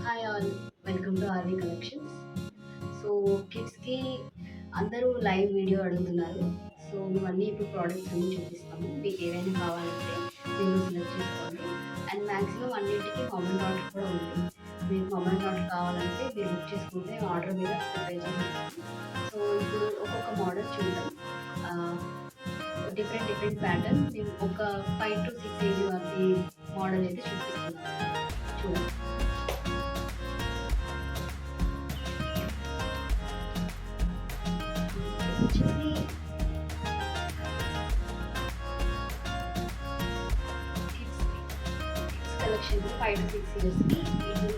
Hi all, welcome to RV collections. So కిడ్స్కి అందరూ live video అడుగుతున్నారు. సో ఇవన్నీ ఇప్పుడు ప్రోడక్ట్స్ అన్నీ చూపిస్తాము. మీకు ఏవైనా కావాలంటే మీరు సెలెక్ట్ చేసుకోండి. అండ్ మ్యాక్సిమం అన్నింటికి కామన్ ఆర్డర్ కూడా ఉంది. మీకు కామన్ ఆర్డర్ కావాలంటే మీరు బుక్ చేసుకుంటే ఆర్డర్ మీద ప్రిపేర్ చేస్తాము. సో ఇప్పుడు ఒక్కొక్క మోడల్ చూద్దాం. డిఫరెంట్ డిఫరెంట్ ప్యాటర్న్ మేము ఒక 5 to 6 ఏజ్ వారి మోడల్ అయితే చూపిస్తున్నాం. చూడండి. వచ్చేసి కిడ్స్ కలెక్షన్ 5 to 6 yearsకి ఇది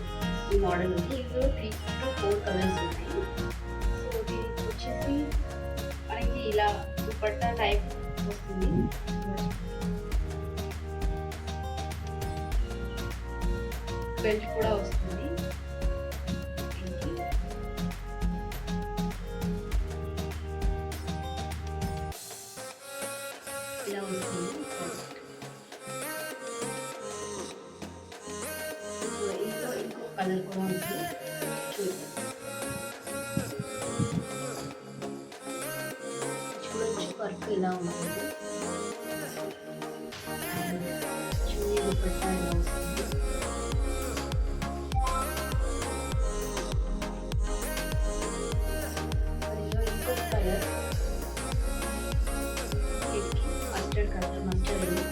ఈ మోడల్ ఉంది. ఇందులో 3 to 4 కలర్స్ ఉన్నాయి. సో దీనికి వచ్చేసి మనకి ఇలా దుపట్టా టైప్ వస్తుంది. బెల్ట్ కూడా వస్తుంది. దీనికి ఇలా వస్తుంది. ఇందులో ఇంకో కలర్ కూడా ఉంది. చూడొచ్చు వర్క్ ఇలా ఉంటుంది. అండ్ చున్నీ దుపట్టా ఇలా వస్తుంది. ఇందులో ఇంకొక colour mustard colour, mustard yellow.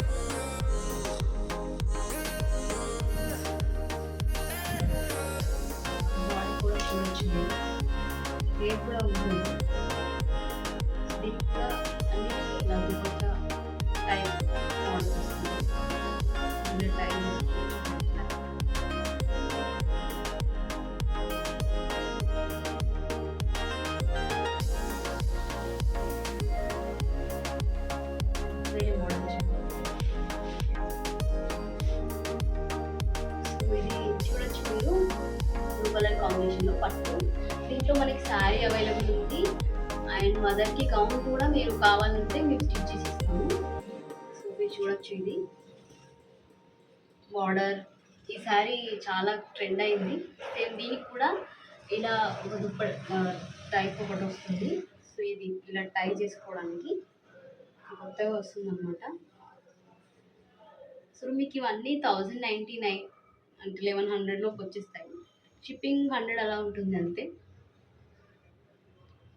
Body కూడా చూడొచ్చు. రేట్ కూడా ఉంటుంది. దీనికి కూడా అన్నిటికీ ఇలా దుపట్టా టైప్ మోడల్ వస్తుంది. ఇందులో టైప్ వేరే మోడల్ ఇది చూడొచ్చు మీరు. బ్లూ కలర్ కాంబినేషన్లో పట్టు. దీంట్లో మనకి శారీ అవైలబుల్ ఉంది. అండ్ మదర్కి గౌన్ కూడా మీరు కావాలంటే మేము స్టిచ్ చేసి ఇస్తాము. సో మీరు చూడొచ్చు ఇది బార్డర్. ఈ శారీ చాలా ట్రెండ్ అయింది. సేమ్ దీనికి కూడా ఇలా ఒక టైప్ ఒకటి వస్తుంది. సో ఇది ఇలా టై చేసుకోవడానికి కొత్తగా వస్తుంది అనమాట. సో మీకు ఇవన్నీ 1099 అంటే 1100లోకి వచ్చేస్తాయి. షిప్పింగ్ 100 అలా ఉంటుంది అంతే.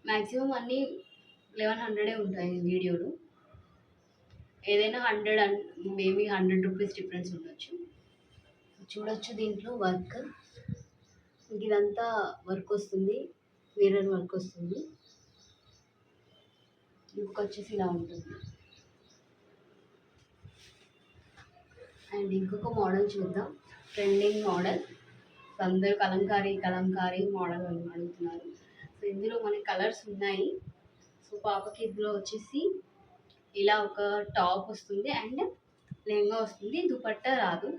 మ్యాక్సిమం అన్నీ 1100 ఉంటాయి వీడియోలో. ఏదైనా 100 అండ్ మేబీ 100 రూపీస్ డిఫరెన్స్ ఉండొచ్చు. చూడొచ్చు దీంట్లో వర్క్. ఇదంతా వర్క్ వస్తుంది, మిర్రర్ వర్క్ వస్తుంది. లుక్ వచ్చేసి ఇలా ఉంటుంది. అండ్ ఇంకొక మోడల్ చూద్దాం. Trending model. అందరూ కలంకారీ మోడల్ అని అడుగుతున్నారు. సో ఇందులో మనకి కలర్స్ ఉన్నాయి. సో పాపకి ఇందులో వచ్చేసి ఇలా ఒక టాప్ వస్తుంది అండ్ లెహంగా వస్తుంది. దుపట్టా రాదు.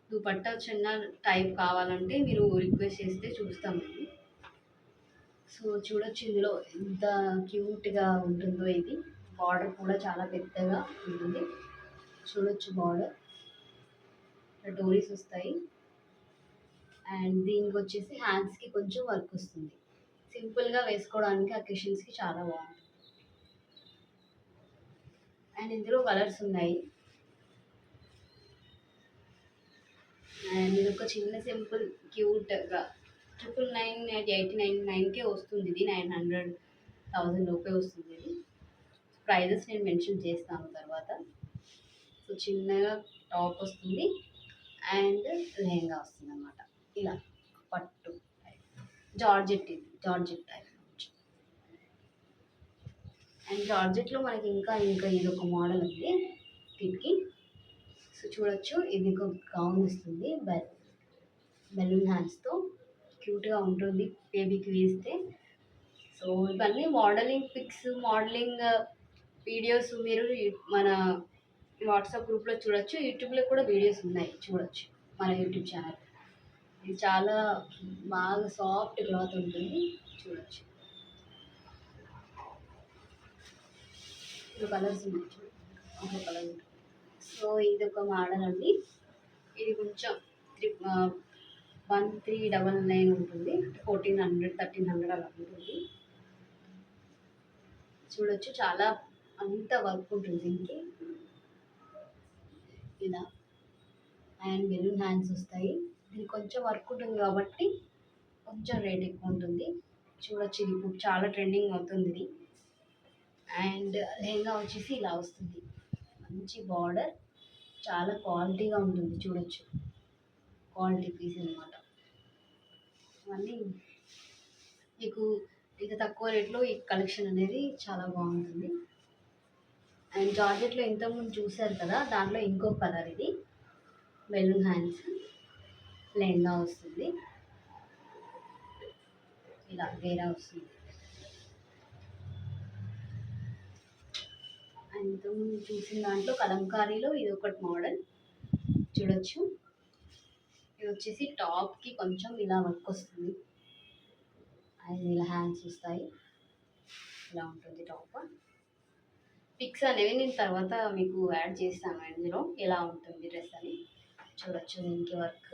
దుపట్టా చిన్న టైప్ కావాలంటే మీరు రిక్వెస్ట్ చేస్తే చూస్తామండి. సో చూడొచ్చు ఇందులో ఎంత క్యూట్గా ఉంటుందో. ఇది బార్డర్ కూడా చాలా పెద్దగా ఉంటుంది. చూడొచ్చు బార్డర్ డోరీస్ వస్తాయి. అండ్ దీనికి వచ్చేసి హ్యాండ్స్కి కొంచెం వర్క్ వస్తుంది. సింపుల్గా వేసుకోవడానికి అకేషన్స్కి చాలా బాగుంటుంది. అండ్ ఇందులో కలర్స్ ఉన్నాయి. అండ్ ఇది ఒక చిన్న సింపుల్ క్యూట్గా 999 వస్తుంది. ఇది 900,000 లోపే వస్తుంది. ఇది ప్రైజెస్ నేను మెన్షన్ చేస్తాను తర్వాత. సో చిన్నగా టాప్ వస్తుంది అండ్ లెహంగా వస్తుంది అన్నమాట. ఇలా పట్టు జార్జెట్, ఇది జార్జెట్ టైప్. అండ్ జార్జెట్లో మనకి ఇంకా ఇది ఒక మోడల్ ఉంది కిడ్కి. సో చూడొచ్చు ఇది ఒక గౌన్ వస్తుంది. బెలూన్ హ్యాండ్స్తో క్యూట్గా ఉంటుంది బేబీకి వేస్తే. సో ఇవన్నీ మోడలింగ్ పిక్స్, మోడలింగ్ వీడియోస్ మీరు మన వాట్సాప్ గ్రూప్లో చూడొచ్చు. యూట్యూబ్లో కూడా వీడియోస్ ఉన్నాయి, చూడొచ్చు మన యూట్యూబ్ ఛానల్. ఇది చాలా బాగా సాఫ్ట్ క్లాత్ ఉంటుంది, చూడొచ్చు. కలర్స్ ఉన్నాయి, ఒక కలర్ ఉంటుంది. సో ఇది ఒక మోడల్ అండి. ఇది కొంచెం 1399 ఉంటుంది, 1400 1300 అలా ఉంటుంది. చూడొచ్చు చాలా అంత వర్క్ ఉంటుంది దీనికి. ఇలా అండ్ బెలూన్ హ్యాండ్స్ వస్తాయి. ఇది కొంచెం వర్క్ ఉంటుంది కాబట్టి కొంచెం రేట్ ఎక్కువ ఉంటుంది. చూడొచ్చు ఇది ఇప్పుడు చాలా ట్రెండింగ్ అవుతుంది ఇది. అండ్ లెహంగా వచ్చేసి ఇలా వస్తుంది, మంచి బార్డర్, చాలా క్వాలిటీగా ఉంటుంది. చూడొచ్చు క్వాలిటీ పీస్ అనమాట. మళ్ళీ మీకు ఇంత తక్కువ రేట్లో ఈ కలెక్షన్ అనేది చాలా బాగుంటుంది. అండ్ జార్జెట్లో ఇంతకుముందు చూసారు కదా, దాంట్లో ఇంకో కలర్ ఇది. బెలూన్ హ్యాండ్స్ లెహంగా వస్తుంది, ఇలా వేరే వస్తుంది. అండ్ ఇంతకుముందు చూసిన దాంట్లో కలంకారీలో ఇది ఒకటి మోడల్ చూడొచ్చు. ఇది వచ్చేసి టాప్కి కొంచెం ఇలా వర్క్ వస్తుంది అండ్ ఇలా హ్యాండ్స్ వస్తాయి. ఇలా ఉంటుంది టాప్. పిక్స్ అనేవి నేను తర్వాత మీకు యాడ్ చేస్తాను ఇందులో, ఎలా ఉంటుంది డ్రెస్ అని. చూడొచ్చు దీనికి వర్క్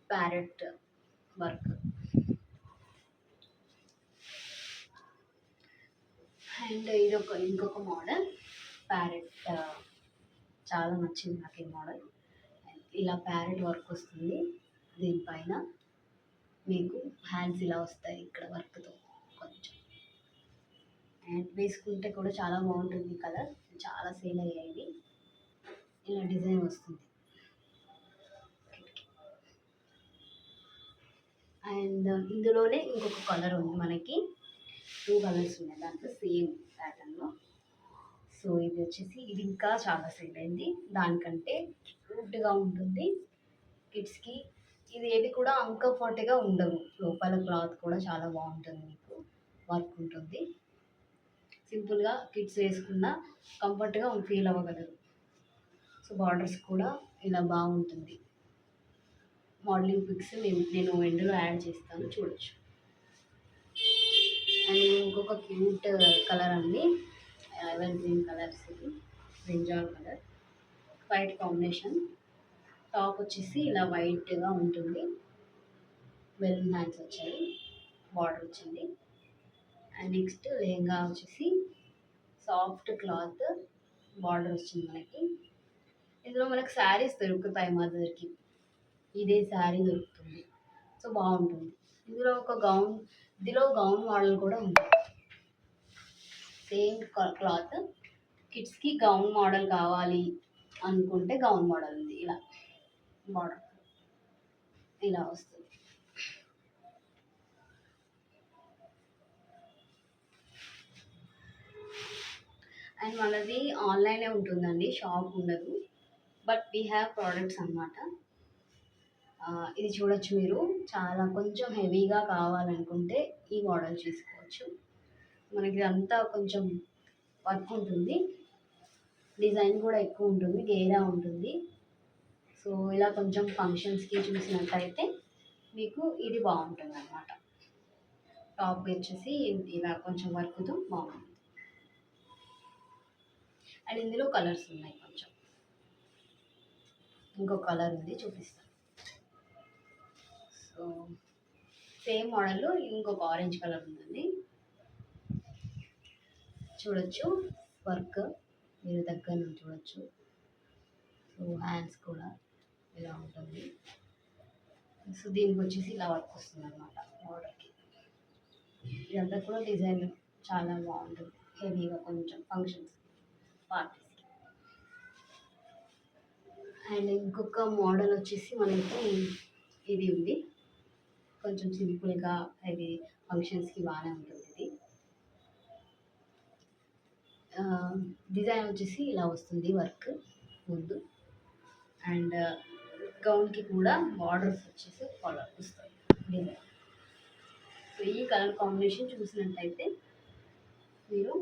ప్యారెట్ వర్క్. అండ్ ఇది ఇంకొక మోడల్ ప్యారెట్, చాలా నచ్చింది నాకు ఈ మోడల్. ఇలా ప్యారెట్ వర్క్ వస్తుంది, దీనిపైన మీకు హ్యాండ్స్ ఇలా వస్తాయి ఇక్కడ వర్క్తో కొంచెం. అండ్ వేసుకుంటే కూడా చాలా బాగుంటుంది కలర్, చాలా సేల్ అయ్యాయి. ఇలా డిజైన్ వస్తుంది. అండ్ ఇందులోనే ఇంకొక కలర్ ఉంది, మనకి 2 కలర్స్ ఉన్నాయి దాంట్లో సేమ్ ప్యాటర్న్లో. సో ఇది వచ్చేసి ఇది ఇంకా చాలా సేల్ అయింది, దానికంటే క్యూట్గా ఉంటుంది కిడ్స్కి. ఇది ఏది కూడా అన్కంఫర్ట్గా ఉండవు, లోపల క్లాత్ కూడా చాలా బాగుంటుంది, మీకు వర్క్ ఉంటుంది. సింపుల్గా కిడ్స్ వేసుకున్న కంఫర్ట్గా ఫీల్ అవ్వగలరు. సో బార్డర్స్ కూడా ఇలా బాగుంటుంది. మోడలింగ్ పిక్స్ నేను ఎండ్లో యాడ్ చేస్తాను, చూడొచ్చు. అండ్ ఇంకొక క్యూట్ కలర్ అండి, ఎవర్ గ్రీన్ కలర్స్, ఇది brinjal colour, white combination. Top వచ్చేసి ఇలా వైట్గా ఉంటుంది, బెలూన్ హ్యాండ్స్ వచ్చాయి, బార్డర్ వచ్చింది. అండ్ నెక్స్ట్ లెహంగా వచ్చేసి సాఫ్ట్ క్లాత్, బార్డర్ వచ్చింది మనకి. ఇందులో మనకు శారీస్ దొరుకుతాయి మదర్కి, ఇదే శారీ దొరుకుతుంది. సో బాగుంటుంది. ఇందులో ఇందులో గౌన్ మోడల్ కూడా ఉంది, సేమ్ క్లాత్. కిడ్స్కి గౌన్ మోడల్ కావాలి అనుకుంటే గౌన్ మోడల్ ఉంది, ఇలా బార్డర్ ఇలా వస్తుంది. అండ్ మనది ఆన్లైనే ఉంటుందండి, షాప్ ఉండదు, బట్ వీ హ్యావ్ ప్రోడక్ట్స్ అన్నమాట. ఇది చూడొచ్చు మీరు, చాలా కొంచెం హెవీగా కావాలనుకుంటే ఈ మోడల్ తీసుకోవచ్చు. మనకి అంతా కొంచెం వర్క్ ఉంటుంది, డిజైన్ కూడా ఎక్కువ ఉంటుంది, గేరా ఉంటుంది. సో ఇలా కొంచెం ఫంక్షన్స్కి చూసినట్టయితే మీకు ఇది బాగుంటుంది అన్నమాట. టాప్ వచ్చేసి ఇలా కొంచెం వర్క్తో బాగుంటుంది. అండ్ ఇందులో కలర్స్ ఉన్నాయి, కొంచెం ఇంకో కలర్ ఉంది చూపిస్తాను. సో సేమ్ మోడల్లో ఇంకొక ఆరెంజ్ కలర్ ఉందండి, చూడొచ్చు వర్క్ మీరు దగ్గర నుంచి చూడొచ్చు. సో హ్యాండ్స్ కూడా ఇలా ఉంటుంది. సో దీనికి వచ్చేసి ఇలా వర్క్ వస్తుంది అనమాట బార్డర్కి. ఇదంతా కూడా డిజైన్ చాలా బాగుంటుంది, హెవీగా కొంచెం ఫంక్షన్స్ పార్టీస్కి. అండ్ ఇంకొక మోడల్ వచ్చేసి మనకి ఇది ఉంది, కొంచెం సింపుల్గా, ఇది ఫంక్షన్స్కి బాగానే ఉంటుంది. ఇది డిజైన్ వచ్చేసి ఇలా వస్తుంది వర్క్ ముందు. అండ్ గౌన్కి కూడా బార్డర్స్ వచ్చేసి కలర్ వస్తాయి డిజైన్. సో ఈ కలర్ కాంబినేషన్ చూసినట్టయితే మీరు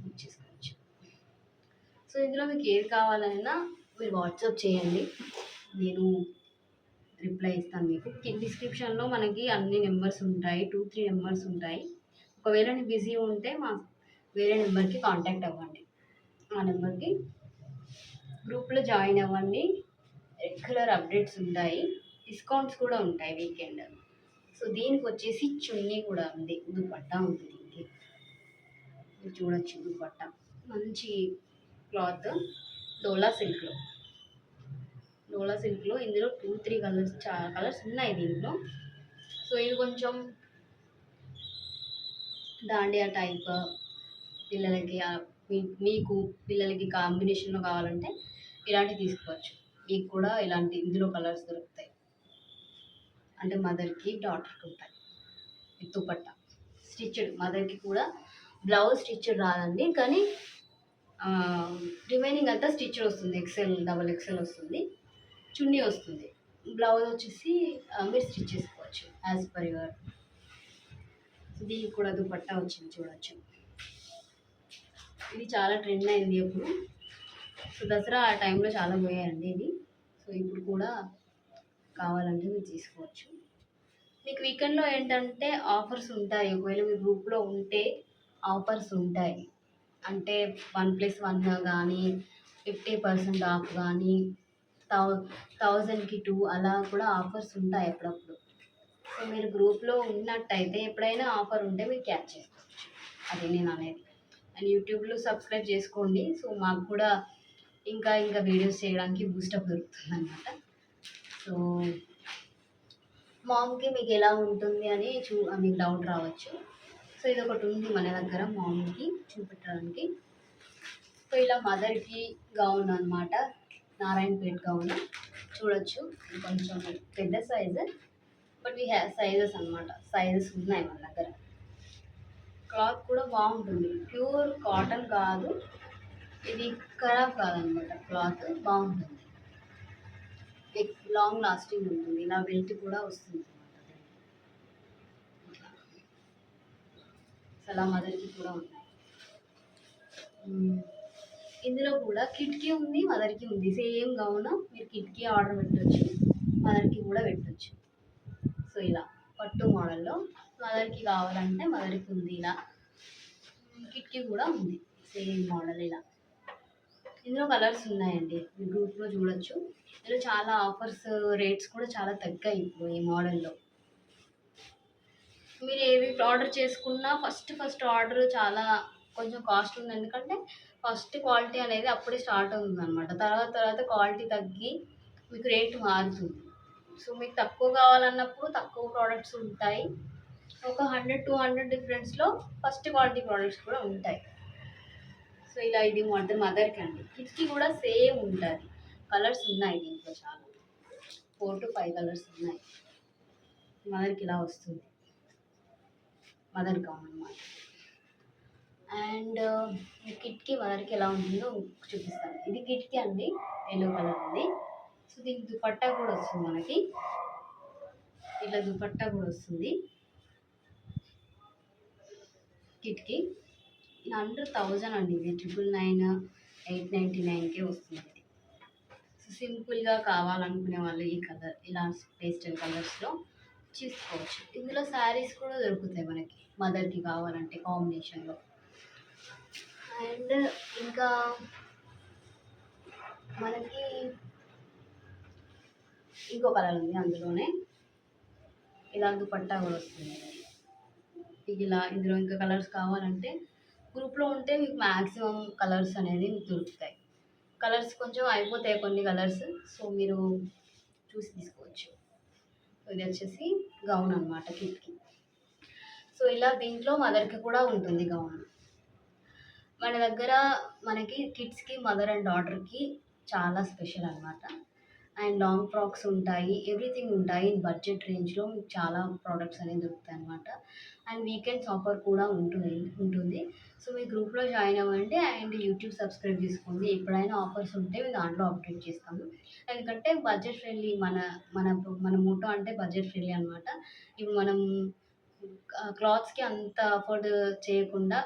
బుక్ చేసుకోవచ్చు. సో ఇందులో మీకు ఏది కావాలన్నా మీరు వాట్సాప్ చేయండి, నేను రిప్లై ఇస్తాను మీకు. డిస్క్రిప్షన్లో మనకి అన్ని నెంబర్స్ ఉంటాయి, 2-3 నెంబర్స్ ఉంటాయి. ఒకవేళ నేను బిజీ ఉంటే వేరే నెంబర్కి కాంటాక్ట్ అవ్వండి, ఆ నెంబర్కి గ్రూప్లో జాయిన్ అవ్వండి. రెగ్యులర్ అప్డేట్స్ ఉంటాయి, డిస్కౌంట్స్ కూడా ఉంటాయి వీకెండ్. సో దీనికి వచ్చేసి చున్నీ కూడా ఉంది, దుపట్టా ఉంది దీనికి. మీరు చూడొచ్చు దుపట్టా మంచి క్లాత్, డోలా సిల్క్లో. డోలా సిల్క్లో ఇందులో 2-3 కలర్స్, చాలా కలర్స్ ఉన్నాయి దీంట్లో. సో ఇది కొంచెం దాండియా టైప్ పిల్లలకి, మీకు పిల్లలకి కాంబినేషన్లో కావాలంటే ఇలాంటివి తీసుకోవచ్చు. మీకు కూడా ఇలాంటి ఇందులో కలర్స్ దొరుకుతాయి, అంటే మదర్కి డాటర్కి ఉంటాయి. దుపట్టా స్టిచ్డ్, మదర్కి కూడా బ్లౌజ్ స్టిచ్డ్ రాదండి, కానీ రిమైనింగ్ అంతా స్టిచ్డ్ వస్తుంది. ఎక్సెల్, డబల్ ఎక్సెల్ వస్తుంది, చున్నీ వస్తుంది. బ్లౌజ్ వచ్చేసి మీరు స్టిచ్ చేసుకోవచ్చు యాజ్ పర్ యువర్. దీనికి కూడా దుపట్టా వచ్చింది చూడొచ్చు. ఇది చాలా ట్రెండ్ అయింది అప్పుడు. సో దసరా ఆ టైంలో చాలా పోయాయండి ఇది. సో ఇప్పుడు కూడా కావాలంటే మీరు తీసుకోవచ్చు. మీకు వీకెండ్లో ఏంటంటే ఆఫర్స్ ఉంటాయి, ఒకవేళ మీ గ్రూప్లో ఉంటే ఆఫర్స్ ఉంటాయి. అంటే 1+1 కానీ 50% ఆఫ్ కానీ 1000కి 2 అలా కూడా ఆఫర్స్ ఉంటాయి అప్పుడప్పుడు. సో మీరు గ్రూప్లో ఉన్నట్టయితే ఎప్పుడైనా ఆఫర్ ఉంటే మీరు క్యాచ్ చేసుకోవచ్చు, అది నేను అనేది. అండ్ యూట్యూబ్లో సబ్స్క్రైబ్ చేసుకోండి, సో మాకు కూడా ఇంకా ఇంకా వీడియోస్ చేయడానికి బూస్టప్ దొరుకుతుంది అనమాట. సో మామ్కి మీకు ఎలా ఉంటుంది అని మీకు డౌట్ రావచ్చు. సో ఇది ఒకటి ఉంది మన దగ్గర మామ్కి చూపెట్టడానికి. సో ఇలా మదర్కి గౌన్ అనమాట, నారాయణపేట్ గౌన్ చూడొచ్చు. కొంచెం పెద్ద size, but we have sizes అనమాట, సైజెస్ ఉన్నాయి మన దగ్గర. క్లాత్ కూడా బాగుంటుంది, ప్యూర్ కాటన్ కాదు ఇది, ఖరాబ్ కాదనమాట. క్లాత్ బాగుంటుంది, లాంగ్ లాస్టింగ్ ఉంటుంది. ఇలా బెల్ట్ కూడా వస్తుంది అనమాట. అలా మదర్కి కూడా ఉన్నాయి. ఇందులో కూడా కిట్కి ఉంది, మదర్కి ఉంది. సేమ్ గౌన్ మీరు కిట్కి ఆర్డర్ పెట్టవచ్చు, మదర్కి కూడా పెట్టవచ్చు. సో ఇలా పట్టు మోడల్లో మదర్కి కావాలంటే మదర్కి ఉంది, ఇలా కిట్కి కూడా ఉంది సేమ్ మోడల్. ఇలా ఇందులో కలర్స్ ఉన్నాయండి, మీ గ్రూప్లో చూడొచ్చు. ఇందులో చాలా ఆఫర్స్, రేట్స్ కూడా చాలా తగ్గాయి ఇప్పుడు ఈ మోడల్లో. మీరు ఏవి ఆర్డర్ చేసుకున్నా ఫస్ట్ ఆర్డర్ చాలా కొంచెం కాస్ట్ ఉంది, ఎందుకంటే ఫస్ట్ క్వాలిటీ అనేది అప్పుడే స్టార్ట్ అవుతుంది అనమాట. తర్వాత క్వాలిటీ తగ్గి మీకు రేటు మారుతుంది. సో మీకు తక్కువ కావాలన్నప్పుడు తక్కువ ప్రోడక్ట్స్ ఉంటాయి, ఒక 100-200 డిఫరెన్స్లో ఫస్ట్ క్వాలిటీ ప్రోడక్ట్స్ కూడా ఉంటాయి. సో ఇలా ఇది మదర్కి అండి. కిడ్స్కి కూడా సేమ్ ఉంటుంది, కలర్స్ ఉన్నాయి దీంట్లో చాలా, 4-5 కలర్స్ ఉన్నాయి. మదర్కి ఇలా వస్తుంది, మదర్ గౌన్ అన్నమాట. అండ్ కిట్కి మదర్కి ఎలా ఉంటుందో చూపిస్తాను. ఇది కిట్కి అండి, ఎల్లో కలర్ ఉంది. సో దీనికి దుపట్టా కూడా వస్తుంది మనకి, ఇట్లా దుపట్టా కూడా వస్తుంది కిట్కి. ఇది అండర్ 1000 అండి, ఇది 999, 899కే వస్తుంది ఇది. సో సింపుల్గా కావాలనుకునే వాళ్ళు ఈ కలర్, ఇలా పేస్టల్ కలర్స్లో తీసుకోవచ్చు. ఇందులో శారీస్ కూడా దొరుకుతాయి మనకి, మదర్కి కావాలంటే కాంబినేషన్లో. అండ్ ఇంకా మనకి ఇంకో కలర్ ఉంది, అందులోనే ఇలా దుపట్టా కూడా వస్తుంది. ఇది ఇలా ఇందులో ఇంకా కలర్స్ కావాలంటే గ్రూప్లో ఉంటే మీకు మ్యాక్సిమం కలర్స్ అనేది మీకు దొరుకుతాయి. కలర్స్ కొంచెం అయిపోతాయి కొన్ని కలర్స్, సో మీరు చూసి తీసుకోవచ్చు. ఇది వచ్చేసి గౌన్ అనమాట కిట్కి. సో ఇలా దీంట్లో మదర్కి కూడా ఉంటుంది గౌన్. మన దగ్గర మనకి కిడ్స్కి, మదర్ అండ్ డాటర్కి చాలా స్పెషల్ అనమాట. అండ్ లాంగ్ ఫ్రాక్స్ ఉంటాయి, ఎవ్రీథింగ్ ఉంటాయి. బడ్జెట్ రేంజ్లో మీకు చాలా ప్రోడక్ట్స్ అనేవి దొరుకుతాయి అనమాట. అండ్ వీకెండ్స్ ఆఫర్ కూడా ఉంటుంది. సో మీ గ్రూప్లో జాయిన్ అవ్వండి అండ్ యూట్యూబ్ సబ్స్క్రైబ్ చేసుకోండి. ఎప్పుడైనా ఆఫర్స్ ఉంటే మేము దాంట్లో అప్డేట్ చేస్తాము. ఎందుకంటే బడ్జెట్ ఫ్రెండ్లీ, మన మన మన మోటో అంటే బడ్జెట్ ఫ్రెండ్లీ అనమాట. ఇవి మనం క్లాత్స్కి అంత అఫోర్డ్ చేయకుండా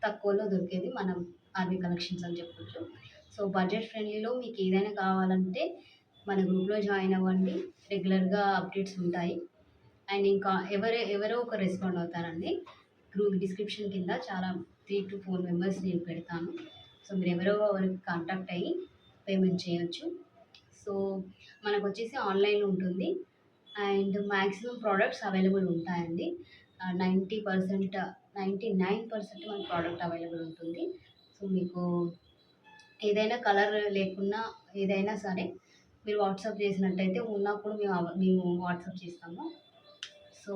తక్కువలో దొరికేది మనం ఆర్వి కలెక్షన్స్ అని చెప్పొచ్చు. సో బడ్జెట్ ఫ్రెండ్లీలో మీకు ఏదైనా కావాలంటే మన గ్రూప్లో జాయిన్ అవ్వండి, రెగ్యులర్గా అప్డేట్స్ ఉంటాయి. అండ్ ఇంకా ఎవరో ఒక రెస్పాండ్ అవుతారండి. గ్రూప్ డిస్క్రిప్షన్ కింద చాలా 3-4 మెంబర్స్ నేను పెడతాను. సో మీరు ఎవరికి కాంటాక్ట్ అయ్యి పేమెంట్ చేయొచ్చు. సో మనకు వచ్చేసి ఆన్లైన్లో ఉంటుంది అండ్ మ్యాక్సిమం ప్రోడక్ట్స్ అవైలబుల్ ఉంటాయండి. 90%, 99% మన ప్రోడక్ట్ అవైలబుల్ ఉంటుంది. సో మీకు ఏదైనా కలర్ లేకున్నా ఏదైనా సరే మీరు వాట్సాప్ చేసినట్టయితే ఉన్నప్పుడు మేము వాట్సాప్ చేస్తాము. So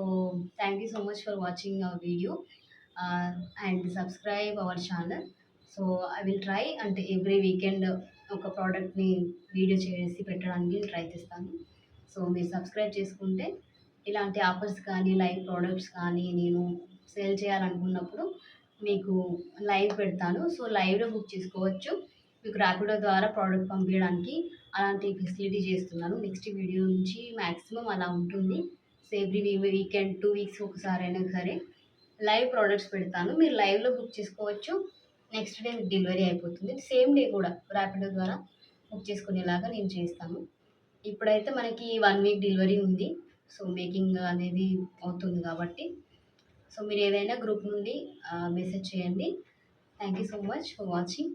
thank you so much for watching our video and subscribe our channel. So I will try అంటే ఎవ్రీ వీకెండ్ ఒక ప్రోడక్ట్ని వీడియో చేసి పెట్టడానికి ట్రై చేస్తాను. సో మీరు సబ్స్క్రైబ్ చేసుకుంటే ఇలాంటి ఆఫర్స్ కానీ లైవ్ ప్రోడక్ట్స్ కానీ నేను సేల్ చేయాలనుకున్నప్పుడు మీకు లైవ్ పెడతాను. సో లైవ్లో బుక్ చేసుకోవచ్చు. మీకు ర్యాపిడో ద్వారా ప్రోడక్ట్ పంపించడానికి అలాంటి ఫెసిలిటీ చేస్తున్నాను. నెక్స్ట్ వీడియో నుంచి మ్యాక్సిమం అలా ఉంటుంది. సో ఎవ్రీ వీకెండ్ 2 వీక్స్ ఒకసారి అయినా సరే లైవ్ ప్రోడక్ట్స్ పెడతాను. మీరు లైవ్లో బుక్ చేసుకోవచ్చు. నెక్స్ట్ డే మీకు డెలివరీ అయిపోతుంది. సేమ్ డే కూడా ర్యాపిడో ద్వారా బుక్ చేసుకునేలాగా నేను చేస్తాను. ఇప్పుడైతే మనకి 1 వీక్ డెలివరీ ఉంది. సో మేకింగ్ అనేది అవుతుంది కాబట్టి సో మీరు ఏదైనా గ్రూప్ నుండి మెసేజ్ చేయండి. Thank you so much for watching.